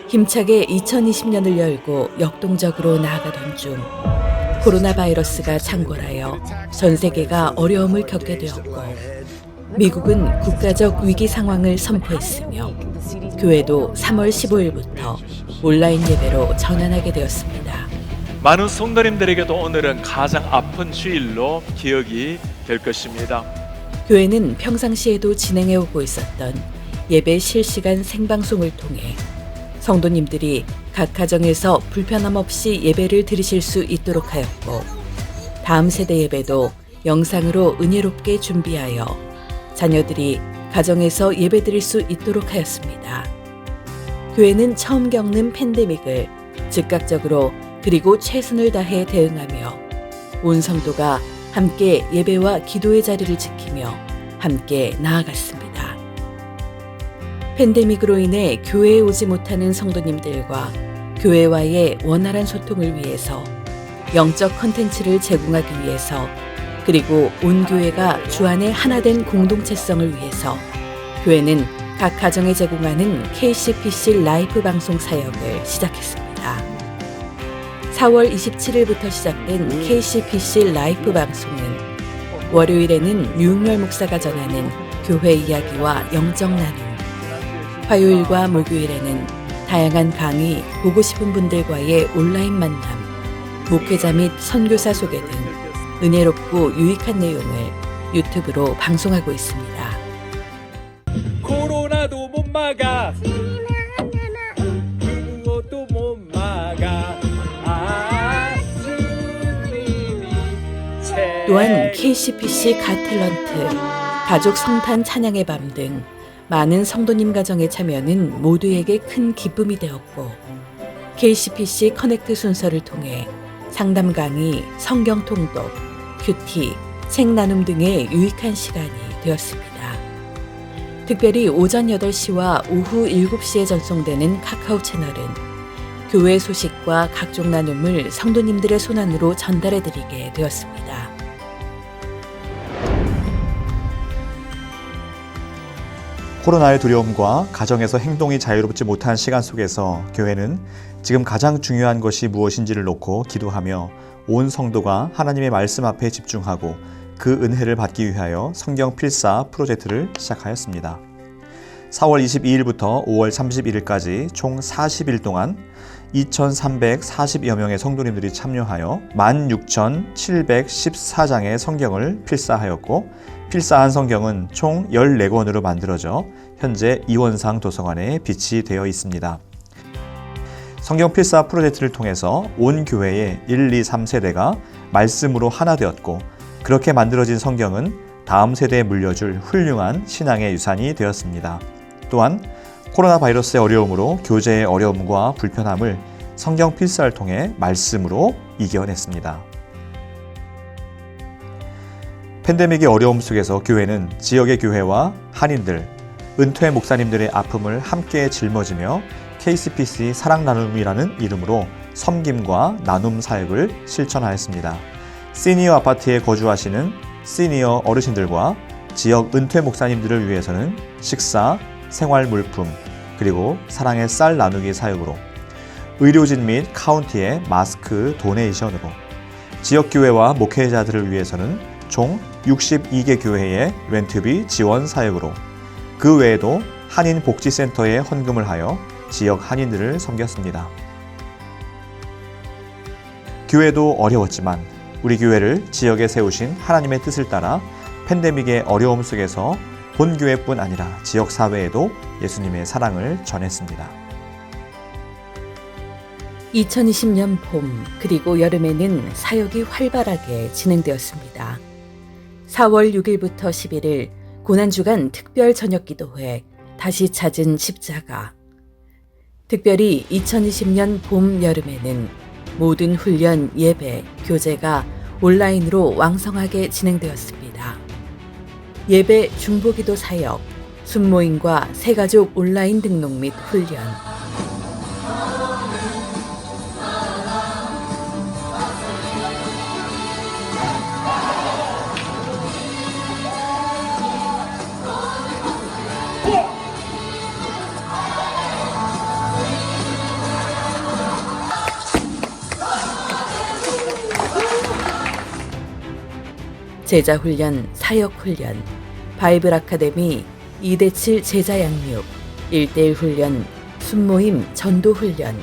힘차게 2020년을 열고 역동적으로 나아가던 중 코로나 바이러스가 창궐하여 전 세계가 어려움을 겪게 되었고 미국은 국가적 위기 상황을 선포했으며 교회도 3월 15일부터 온라인 예배로 전환하게 되었습니다. 많은 성도님들에게도 오늘은 가장 아픈 주일로 기억이 될 것입니다. 교회는 평상시에도 진행해 오고 있었던 예배 실시간 생방송을 통해 성도님들이 각 가정에서 불편함 없이 예배를 드리실 수 있도록 하였고 다음 세대 예배도 영상으로 은혜롭게 준비하여 자녀들이 가정에서 예배 드릴 수 있도록 하였습니다. 교회는 처음 겪는 팬데믹을 즉각적으로 그리고 최선을 다해 대응하며 온 성도가 함께 예배와 기도의 자리를 지키며 함께 나아갔습니다. 팬데믹으로 인해 교회에 오지 못하는 성도님들과 교회와의 원활한 소통을 위해서 영적 컨텐츠를 제공하기 위해서 그리고 온 교회가 주안에 하나 된 공동체성을 위해서 교회는 각 가정에 제공하는 KCPC 라이브 방송 사역을 시작했습니다. 4월 27일부터 시작된 KCPC 라이브 방송은 월요일에는 류흥열 목사가 전하는 교회 이야기와 영적 나눔, 화요일과 목요일에는 다양한 강의, 보고 싶은 분들과의 온라인 만남, 목회자 및 선교사 소개 등 은혜롭고 유익한 내용을 유튜브로 방송하고 있습니다. 코로나도 못 막아, 그것도 못 막아. 또한 KCPC 가탤런트, 가족 성탄 찬양의 밤 등 많은 성도님 가정의 참여는 모두에게 큰 기쁨이 되었고 KCPC 커넥트 순서를 통해 상담 강의, 성경 통독, 큐티, 책 나눔 등의 유익한 시간이 되었습니다. 특별히 오전 8시와 오후 7시에 전송되는 카카오 채널은 교회 소식과 각종 나눔을 성도님들의 손안으로 전달해드리게 되었습니다. 코로나의 두려움과 가정에서 행동이 자유롭지 못한 시간 속에서 교회는 지금 가장 중요한 것이 무엇인지를 놓고 기도하며 온 성도가 하나님의 말씀 앞에 집중하고 그 은혜를 받기 위하여 성경 필사 프로젝트를 시작하였습니다. 4월 22일부터 5월 31일까지 총 40일 동안 2,340여 명의 성도님들이 참여하여 16,714장의 성경을 필사하였고 필사한 성경은 총 14권으로 만들어져 현재 이원상 도서관에 비치되어 있습니다. 성경 필사 프로젝트를 통해서 온 교회의 1, 2, 3세대가 말씀으로 하나 되었고 그렇게 만들어진 성경은 다음 세대에 물려줄 훌륭한 신앙의 유산이 되었습니다. 또한 코로나 바이러스의 어려움으로 교제의 어려움과 불편함을 성경 필사를 통해 말씀으로 이겨냈습니다. 팬데믹의 어려움 속에서 교회는 지역의 교회와 한인들, 은퇴 목사님들의 아픔을 함께 짊어지며 KCPC 사랑 나눔이라는 이름으로 섬김과 나눔 사역을 실천하였습니다. 시니어 아파트에 거주하시는 시니어 어르신들과 지역 은퇴 목사님들을 위해서는 식사, 생활 물품, 그리고 사랑의 쌀 나누기 사역으로 의료진 및 카운티의 마스크 도네이션으로 지역교회와 목회자들을 위해서는 총 62개 교회의 렌트비 지원 사역으로 그 외에도 한인 복지센터에 헌금을 하여 지역 한인들을 섬겼습니다. 교회도 어려웠지만 우리 교회를 지역에 세우신 하나님의 뜻을 따라 팬데믹의 어려움 속에서 본교회뿐 아니라 지역사회에도 예수님의 사랑을 전했습니다. 2020년 봄 그리고 여름에는 사역이 활발하게 진행되었습니다. 4월 6일부터 11일 고난주간 특별 저녁기도회 다시 찾은 십자가. 특별히 2020년 봄 여름에는 모든 훈련, 예배, 교제가 온라인으로 왕성하게 진행되었습니다. 예배, 중보기도 사역, 순모임과 새가족 온라인 등록 및 훈련, 제자 훈련, 사역 훈련, 바이블 아카데미 2대7 제자 양육, 1대1 훈련, 순모임 전도 훈련,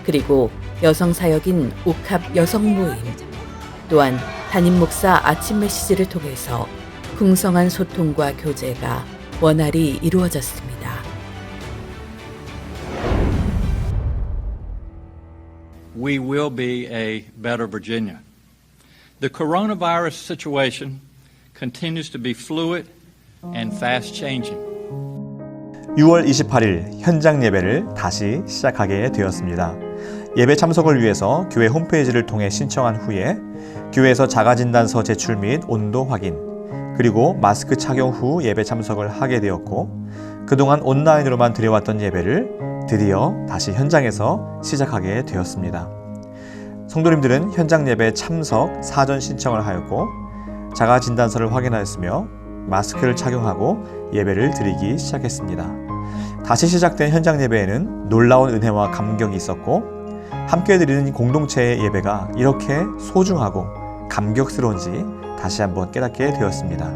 그리고 여성 사역인 옥합 여성 모임, 또한 담임 목사 아침 메시지를 통해서 풍성한 소통과 교제가 원활히 이루어졌습니다. We will be a better Virginia. The coronavirus situation continues to be fluid and fast changing. 6월 28일 현장 예배를 다시 시작하게 되었습니다. 예배 참석을 위해서 교회 홈페이지를 통해 신청한 후에 교회에서 자가진단서 제출 및 온도 확인, 그리고 마스크 착용 후 예배 참석을 하게 되었고, 그동안 온라인으로만 드려왔던 예배를 드디어 다시 현장에서 시작하게 되었습니다. 성도님들은 현장 예배 참석 사전 신청을 하였고, 자가진단서를 확인하였으며 마스크를 착용하고 예배를 드리기 시작했습니다. 다시 시작된 현장 예배에는 놀라운 은혜와 감격이 있었고, 함께 드리는 공동체의 예배가 이렇게 소중하고 감격스러운지 다시 한번 깨닫게 되었습니다.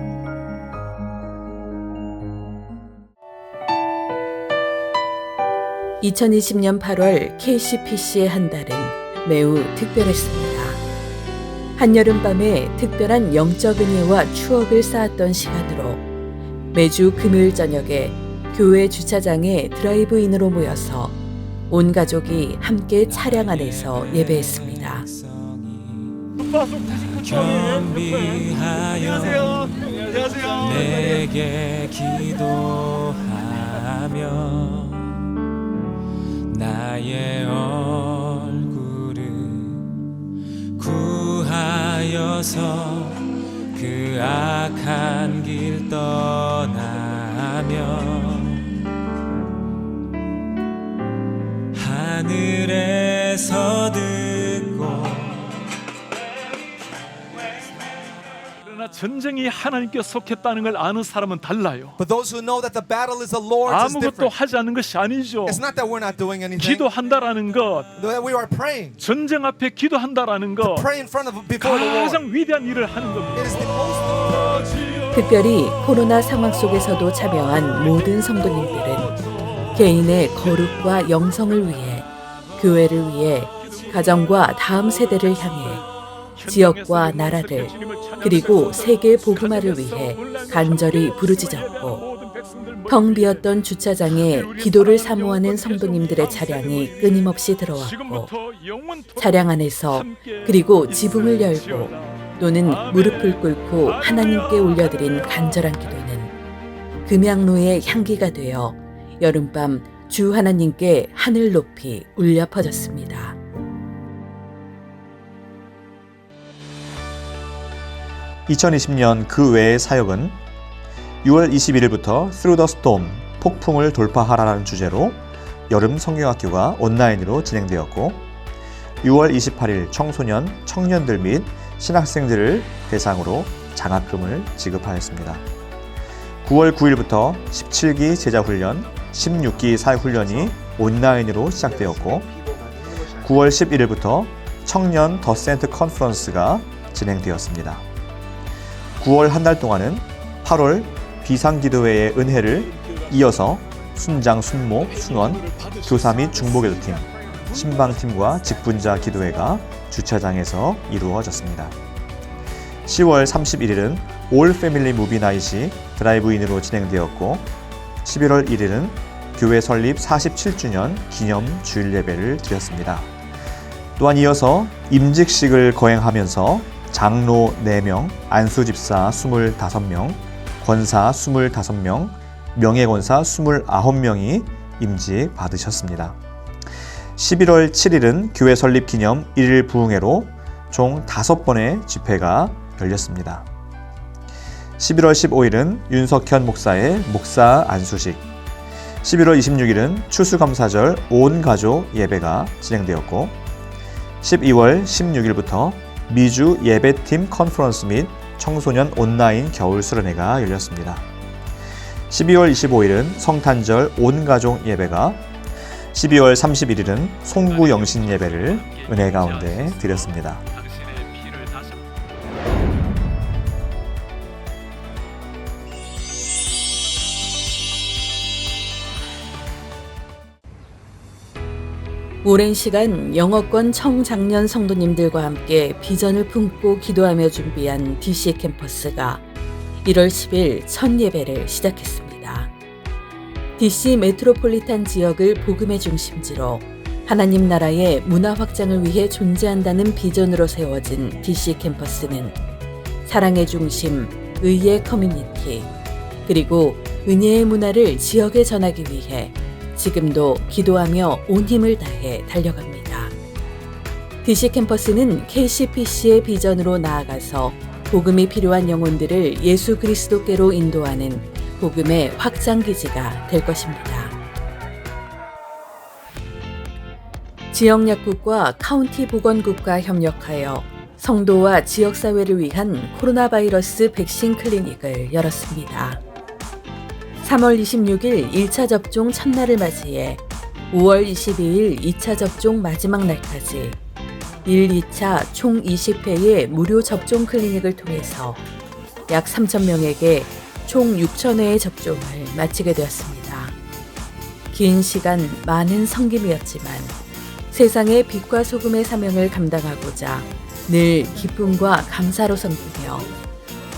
(2020년 8월) KCPC의 한 달은 매우 특별했습니다. 한여름밤에 특별한 영적 은혜와 추억을 쌓았던 시간으로 매주 금요일 저녁에 교회 주차장에 드라이브인으로 모여서 온 가족이 함께 차량 안에서 예배했습니다. 겸비하여 내게 기도하며 나의 얼굴을 구하여서 그 악한 길 떠나며 하늘에서 듣고. 그러나 전쟁이 하나님께 속했다는 걸 아는 사람은 달라요. But those who know that the battle is the Lord's is 아무것도 different. 하지 않는 것이 아니죠. It's not that we're not doing anything. 기도한다라는 것, That we are praying. 전쟁 앞에 기도한다라는 것, Pray in front of before the Lord. 가장 위대한 일을 하는 겁니다. It is the most. 특별히 코로나 상황 속에서도 참여한 모든 성도님들은 개인의 거룩과 영성을 위해, 교회를 위해, 가정과 다음 세대를 향해, 지역과 나라를, 그리고 세계 복음화를 위해 간절히 부르짖었고, 텅 비었던 주차장에 기도를 사모하는 성도님들의 차량이 끊임없이 들어왔고, 차량 안에서 그리고 지붕을 열고 또는 무릎을 꿇고 하나님께 올려드린 간절한 기도는 금양로의 향기가 되어 여름밤 주 하나님께 하늘 높이 울려 퍼졌습니다. (2020년) 그 외의 사역은 6월 21일부터 Through the Storm, 폭풍을 돌파하라라는 주제로 여름 성경학교가 온라인으로 진행되었고, 6월 28일 청소년, 청년들 및 신학생들을 대상으로 장학금을 지급하였습니다. 9월 9일부터 17기 제자훈련, 16기 사역훈련이 온라인으로 시작되었고, 9월 11일부터 청년 더센트 컨퍼런스가 진행되었습니다. 9월 한 달 동안은 8월 비상기도회의 은혜를 이어서 순장, 순모, 순원, 교사 및 중보기도팀, 신방팀과 직분자 기도회가 주차장에서 이루어졌습니다. 10월 31일은 올 패밀리 무비 나잇이 드라이브인으로 진행되었고, 11월 1일은 교회 설립 47주년 기념 주일 예배를 드렸습니다. 또한 이어서 임직식을 거행하면서 장로 4명, 안수집사 25명, 권사 25명, 명예권사 29명이 임직 받으셨습니다. 11월 7일은 교회 설립 기념 1일 부흥회로 총 5번의 집회가 열렸습니다. 11월 15일은 윤석현 목사의 목사 안수식, 11월 26일은 추수감사절 온 가족 예배가 진행되었고, 12월 16일부터 미주 예배팀 컨퍼런스 및 청소년 온라인 겨울 수련회가 열렸습니다. 12월 25일은 성탄절 온 가족 예배가, 12월 31일은 송구 영신 예배를 은혜 가운데 드렸습니다. 오랜 시간 영어권 청장년 성도님들과 함께 비전을 품고 기도하며 준비한 DC 캠퍼스가 1월 10일 첫 예배를 시작했습니다. DC 메트로폴리탄 지역을 복음의 중심지로 하나님 나라의 문화 확장을 위해 존재한다는 비전으로 세워진 DC 캠퍼스는 사랑의 중심, 의의 커뮤니티, 그리고 은혜의 문화를 지역에 전하기 위해 지금도 기도하며 온 힘을 다해 달려갑니다. DC 캠퍼스는 KCPC의 비전으로 나아가서 복음이 필요한 영혼들을 예수 그리스도께로 인도하는 복음의 확장 기지가 될 것입니다. 지역 약국과 카운티 보건국과 협력하여 성도와 지역사회를 위한 코로나 바이러스 백신 클리닉을 열었습니다. 3월 26일 1차 접종 첫날을 맞이해 5월 22일 2차 접종 마지막 날까지 1, 2차 총 20회의 무료 접종 클리닉을 통해서 약 3,000명에게 총 6,000회의 접종을 마치게 되었습니다. 긴 시간 많은 섬김이었지만 세상의 빛과 소금의 사명을 감당하고자 늘 기쁨과 감사로 섬기며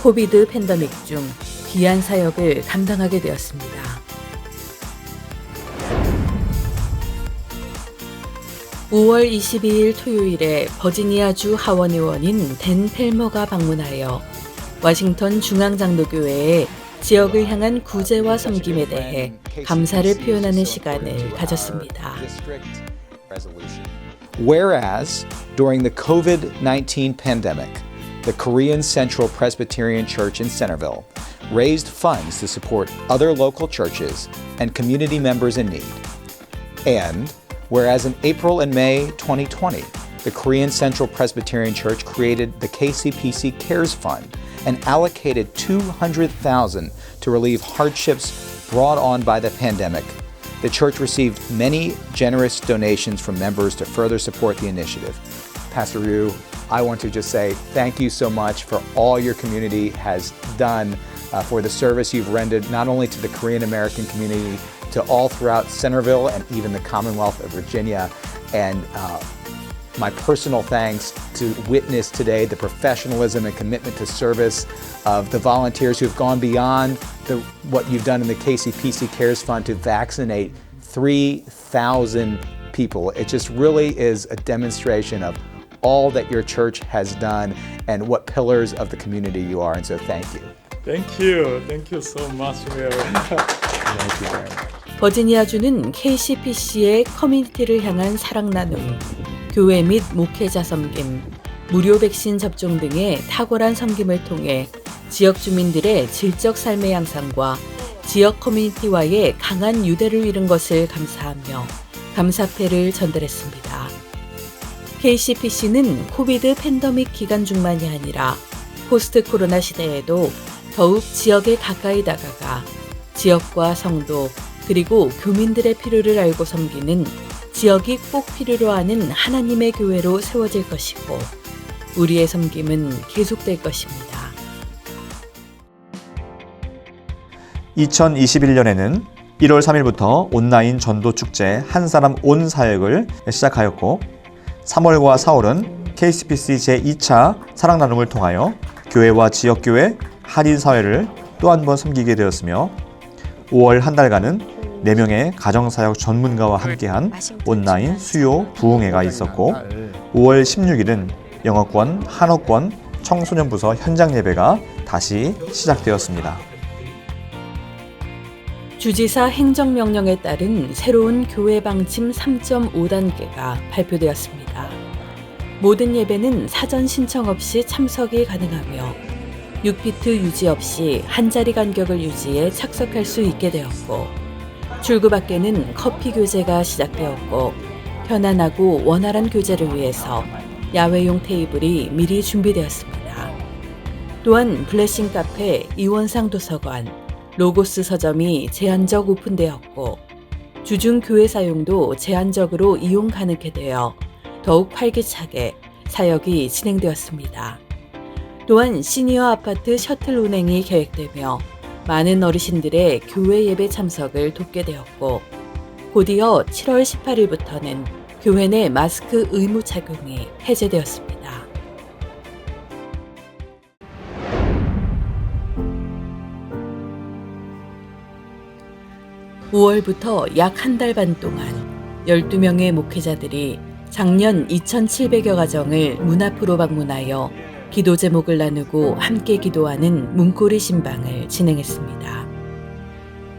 코비드 팬데믹 중 귀한 사역을 감당하게 되었습니다. (5월 22일) 토요일에 버지니아주 하원 의원인 댄 펠머가 방문하여 워싱턴 중앙장로교회의 지역을 향한 구제와 섬김에 대해 감사를 표현하는 시간을 가졌습니다. Whereas, during the COVID-19 pandemic, the Korean Central Presbyterian Church in Centerville raised funds to support other local churches and community members in need. And, whereas in April and May 2020, the Korean Central Presbyterian Church created the KCPC Cares Fund and allocated $200,000 to relieve hardships brought on by the pandemic, the church received many generous donations from members to further support the initiative. Pastor Ryu, I want to just say thank you so much for all your community has done for the service you've rendered not only to the Korean American community, to all throughout Centerville and even the Commonwealth of Virginia. And my personal thanks to witness today the professionalism and commitment to service of the volunteers who've gone beyond what you've done in the KCPC Cares Fund to vaccinate 3,000 people. It just really is a demonstration of all that your church has done and what pillars of the community you are. And so thank you. Thank you so much, Will. Thank you very much. 버지니아주는 KCPC의 커뮤니티를 향한 사랑 나눔, 교회 및 목회자 섬김, 무료 백신 접종 등의 탁월한 섬김을 통해 지역 주민들의 질적 삶의 향상과 지역 커뮤니티와의 강한 유대를 이룬 것을 감사하며 감사패를 전달했습니다. KCPC는 코비드 팬데믹 기간 중만이 아니라 포스트 코로나 시대에도 더욱 지역에 가까이 다가가 지역과 성도 그리고 교민들의 필요를 알고 섬기는 지역이 꼭 필요로 하는 하나님의 교회로 세워질 것이고 우리의 섬김은 계속될 것입니다. 2021년에는 1월 3일부터 온라인 전도축제 한 사람 온 사역을 시작하였고 3월과 4월은 KCPC 제2차 사랑 나눔을 통하여 교회와 지역교회, 한인사회를 또 한 번 섬기게 되었으며 5월 한 달간은 4명의 가정사역 전문가와 함께한 온라인 수요 부흥회가 있었고 5월 16일은 영어권, 한어권 청소년부서 현장 예배가 다시 시작되었습니다. 주지사 행정명령에 따른 새로운 교회 방침 3.5단계가 발표되었습니다. 모든 예배는 사전 신청 없이 참석이 가능하며 6피트 유지 없이 한 자리 간격을 유지해 착석할 수 있게 되었고 출구 밖에는 커피 교제가 시작되었고 편안하고 원활한 교제를 위해서 야외용 테이블이 미리 준비되었습니다. 또한 블레싱 카페, 이원상 도서관, 로고스 서점이 제한적 오픈되었고 주중 교회 사용도 제한적으로 이용 가능하게 되어 더욱 활기차게 사역이 진행되었습니다. 또한 시니어 아파트 셔틀 운행이 계획되며 많은 어르신들의 교회 예배 참석을 돕게 되었고 곧이어 7월 18일부터는 교회 내 마스크 의무 착용이 해제되었습니다. 5월부터 약 한 달 반 동안 12명의 목회자들이 작년 2,700여 가정을 문 앞으로 방문하여 기도 제목을 나누고 함께 기도하는 문고리 신방을 진행했습니다.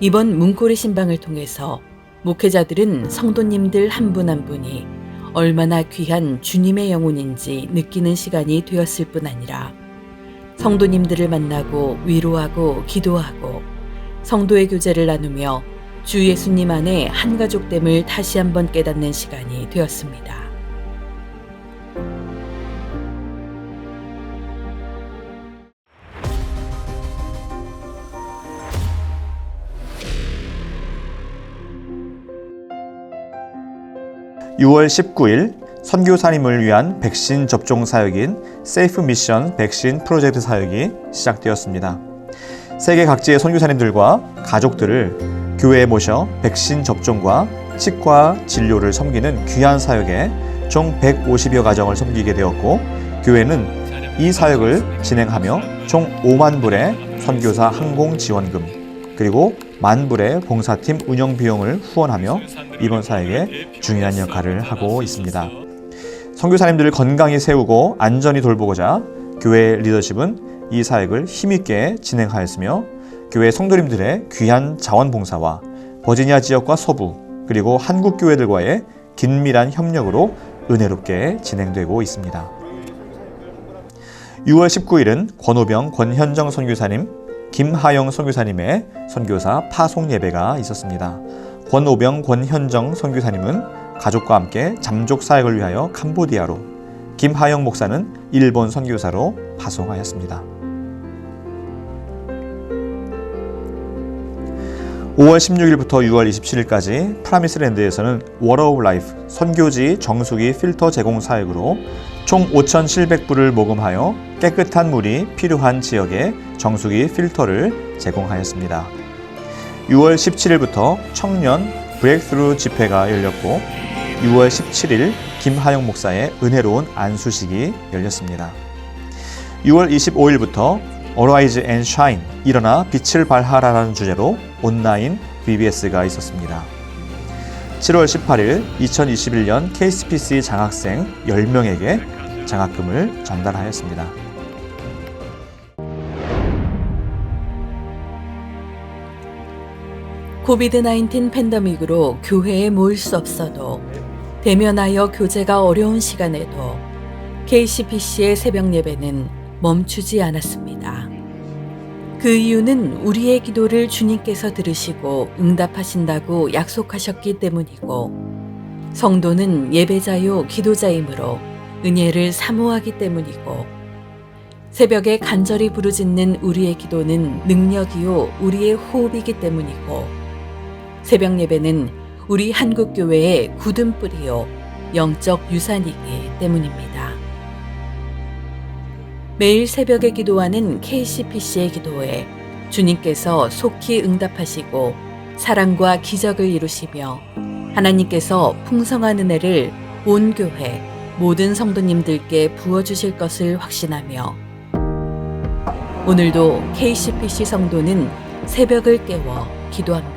이번 문고리 신방을 통해서 목회자들은 성도님들 한 분 한 분이 얼마나 귀한 주님의 영혼인지 느끼는 시간이 되었을 뿐 아니라 성도님들을 만나고 위로하고 기도하고 성도의 교제를 나누며 주 예수님 안에 한 가족됨을 다시 한번 깨닫는 시간이 되었습니다. (6월 19일) 선교사님을 위한 백신 접종 사역인 세이프 미션 백신 프로젝트 사역이 시작되었습니다. 세계 각지의 선교사님들과 가족들을 교회에 모셔 백신 접종과 치과 진료를 섬기는 귀한 사역에 총 150여 가정을 섬기게 되었고, 교회는 이 사역을 진행하며 총 5만 불의 선교사 항공 지원금 그리고 1만 불의 봉사팀 운영 비용을 후원하며 이번 사역에 중요한 역할을 하고 있습니다. 선교사님들을 건강히 세우고 안전히 돌보고자 교회 리더십은 이 사역을 힘있게 진행하였으며, 교회 성도님들의 귀한 자원봉사와 버지니아 지역과 서부 그리고 한국 교회들과의 긴밀한 협력으로 은혜롭게 진행되고 있습니다. 6월 19일은 권오병 권현정 선교사님, 김하영 선교사님의 선교사 파송 예배가 있었습니다. 권오병 권현정 선교사님은 가족과 함께 잠족 사역을 위하여 캄보디아로, 김하영 목사는 일본 선교사로 파송하였습니다. 5월 16일부터 6월 27일까지 프라미스랜드에서는 워터 오브 라이프 선교지 정수기 필터 제공 사역으로 총 5,700불을 모금하여 깨끗한 물이 필요한 지역에 정수기 필터를 제공하였습니다. 6월 17일부터 청년 브레이크스루 집회가 열렸고 6월 17일 김하영 목사의 은혜로운 안수식이 열렸습니다. 6월 25일부터 Arise and Shine, 일어나 빛을 발하라는 주제로 온라인 VBS가 있었습니다. 7월 18일 2021년 KCPC 장학생 10명에게 장학금을 전달하였습니다. 코비드-19 팬데믹으로 교회에 모일 수 없어도 대면하여 교제가 어려운 시간에도 KCPC의 새벽 예배는 멈추지 않았습니다. 그 이유는 우리의 기도를 주님께서 들으시고 응답하신다고 약속하셨기 때문이고, 성도는 예배자요 기도자이므로 은혜를 사모하기 때문이고, 새벽에 간절히 부르짖는 우리의 기도는 능력이요 우리의 호흡이기 때문이고, 새벽 예배는 우리 한국교회의 굳은 뿌리요 영적 유산이기 때문입니다. 매일 새벽에 기도하는 KCPC의 기도에 주님께서 속히 응답하시고 사랑과 기적을 이루시며 하나님께서 풍성한 은혜를 온 교회 모든 성도님들께 부어주실 것을 확신하며, 오늘도 KCPC 성도는 새벽을 깨워 기도합니다.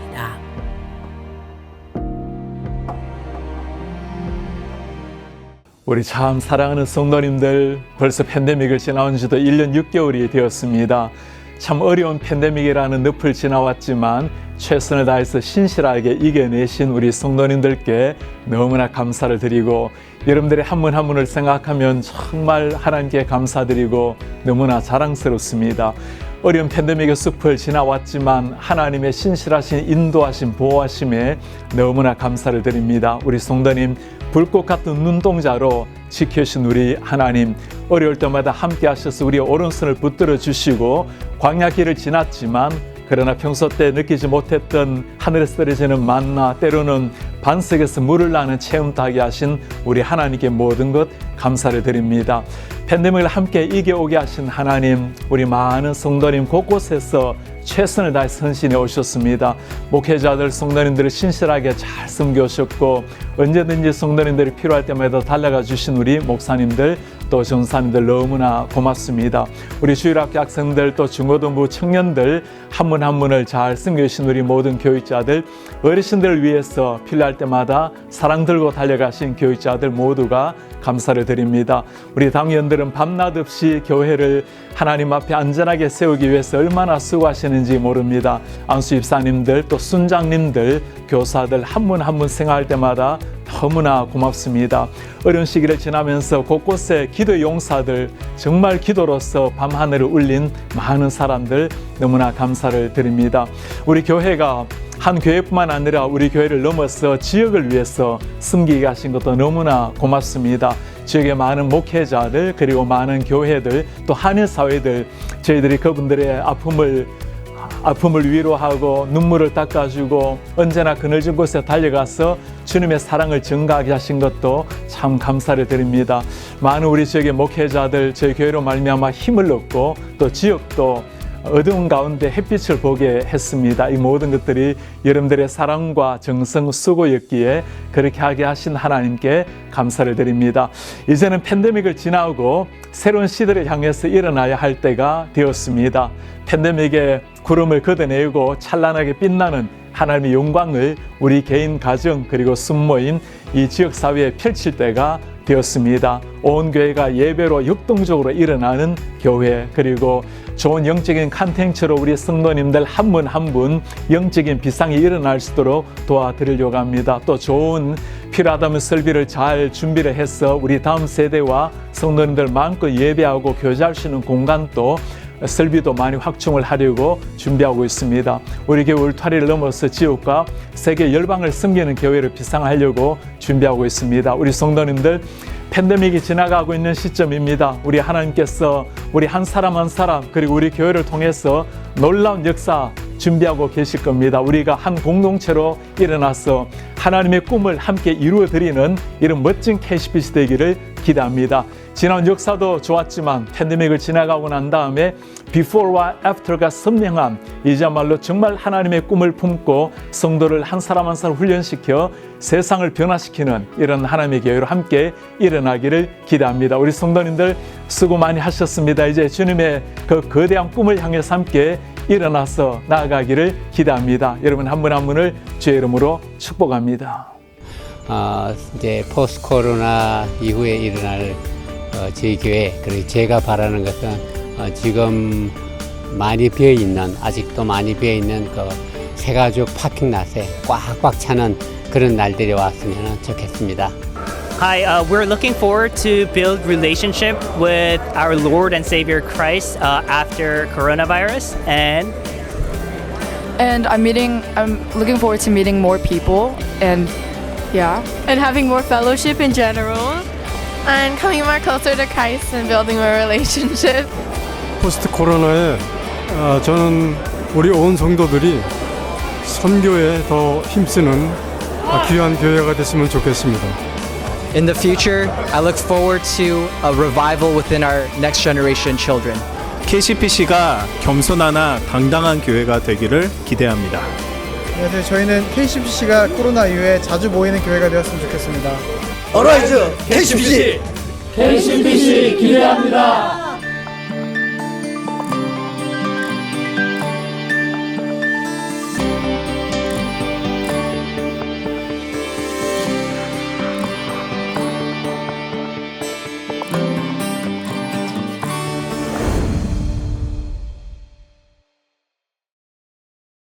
우리 참 사랑하는 성도님들, 벌써 팬데믹을 지나온 지도 1년 6개월이 되었습니다. 참 어려운 팬데믹이라는 늪을 지나왔지만 최선을 다해서 신실하게 이겨내신 우리 성도님들께 너무나 감사를 드리고, 여러분들의 한 분 한 분을 생각하면 정말 하나님께 감사드리고 너무나 자랑스럽습니다. 어려운 팬데믹의 숲을 지나왔지만 하나님의 신실하신 인도하심, 보호하심에 너무나 감사를 드립니다. 우리 성도님, 불꽃 같은 눈동자로 지켜주신 우리 하나님, 어려울 때마다 함께 하셔서 우리의 오른손을 붙들어 주시고 광야 길을 지났지만 그러나 평소 때 느끼지 못했던 하늘에서 떨어지는 만나, 때로는 반석에서 물을 나는 체험도 하게 하신 우리 하나님께 모든 것 감사를 드립니다. 팬데믹을 함께 이겨오게 하신 하나님, 우리 많은 성도님 곳곳에서 최선을 다해 선신해 오셨습니다. 목회자들, 성도님들을 신실하게 잘 섬겨오셨고 언제든지 성도님들이 필요할 때마다 달려가 주신 우리 목사님들 또 전사님들 너무나 고맙습니다. 우리 주일학교 학생들 또 중고등부 청년들 한 분 한 분을 잘 섬겨주신 우리 모든 교육자들, 어르신들을 위해서 필요할 때마다 사랑 들고 달려가신 교육자들 모두가 감사를 드립니다. 우리 당연들은 밤낮 없이 교회를 하나님 앞에 안전하게 세우기 위해서 얼마나 수고하시는지 모릅니다. 안수 집사님들 또 순장님들, 교사들 한 분 한 분 생각할 때마다 너무나 고맙습니다. 어려운 시기를 지나면서 곳곳에 기도 용사들, 정말 기도로서 밤하늘을 울린 많은 사람들 너무나 감사를 드립니다. 우리 교회가 한 교회뿐만 아니라 우리 교회를 넘어서 지역을 위해서 섬기게 하신 것도 너무나 고맙습니다. 지역의 많은 목회자들 그리고 많은 교회들 또 한인사회들, 저희들이 그분들의 아픔을 위로하고 눈물을 닦아주고 언제나 그늘진 곳에 달려가서 주님의 사랑을 증가하게 하신 것도 참 감사를 드립니다. 많은 우리 지역의 목회자들 저희 교회로 말미암아 힘을 얻고 또 지역도 어두운 가운데 햇빛을 보게 했습니다. 이 모든 것들이 여러분들의 사랑과 정성, 수고였기에 그렇게 하게 하신 하나님께 감사를 드립니다. 이제는 팬데믹을 지나고 새로운 시대를 향해서 일어나야 할 때가 되었습니다. 팬데믹의 구름을 걷어내고 찬란하게 빛나는 하나님의 영광을 우리 개인, 가정 그리고 순모인 이 지역사회에 펼칠 때가 되었습니다. 온 교회가 예배로 역동적으로 일어나는 교회, 그리고 좋은 영적인 콘텐츠로 우리 성도님들 한 분 한 분 영적인 비상이 일어날 수 있도록 도와드리려고 합니다. 또 좋은 필요하다면 설비를 잘 준비를 해서 우리 다음 세대와 성도님들 마음껏 예배하고 교제할 수 있는 공간도 설비도 많이 확충을 하려고 준비하고 있습니다. 우리 교회 울타리를 넘어서 지역과 세계 열방을 섬기는 교회를 비상하려고 준비하고 있습니다. 우리 성도님들, 팬데믹이 지나가고 있는 시점입니다. 우리 하나님께서 우리 한 사람 한 사람 그리고 우리 교회를 통해서 놀라운 역사 준비하고 계실 겁니다. 우리가 한 공동체로 일어나서 하나님의 꿈을 함께 이루어드리는 이런 멋진 KCPC 되기를 기대합니다. 지난 역사도 좋았지만 팬데믹을 지나가고 난 다음에 비포와 애프터가 선명한 이자말로 정말 하나님의 꿈을 품고 성도를 한 사람 한 사람 훈련시켜 세상을 변화시키는 이런 하나님의 교회로 함께 일어나기를 기대합니다. 우리 성도님들 수고 많이 하셨습니다. 이제 주님의 그 거대한 꿈을 향해서 함께 일어나서 나아가기를 기대합니다. 여러분 한 분 한 분을 주의 이름으로 축복합니다. 이제 포스트 코로나 이후에 일어날 저희 교회, 그리고 제가 바라는 것은 지금 많이 비어있는, 아직도 많이 비어있는 그 새가족 파킹랏에 꽉꽉 차는 그런 날들이 왔으면 좋겠습니다. Hi, we're looking forward to build relationship with our Lord and Savior Christ after coronavirus, and I'm looking forward to meeting more people and having more fellowship in general. And coming more closer to Christ and building more relationship. 포스트 코로나에 저는 우리 온 성도들이 선교에 더 힘쓰는 귀한 교회가 됐으면 좋겠습니다. In the future, I look forward to a revival within our next generation children. KCPC가 겸손하나 당당한 교회가 되기를 기대합니다. 네, 저희는 KCPC가 코로나 이후에 자주 모이는 교회가 되었으면 좋겠습니다. 어라이즈 KCPC! KCPC 기대합니다.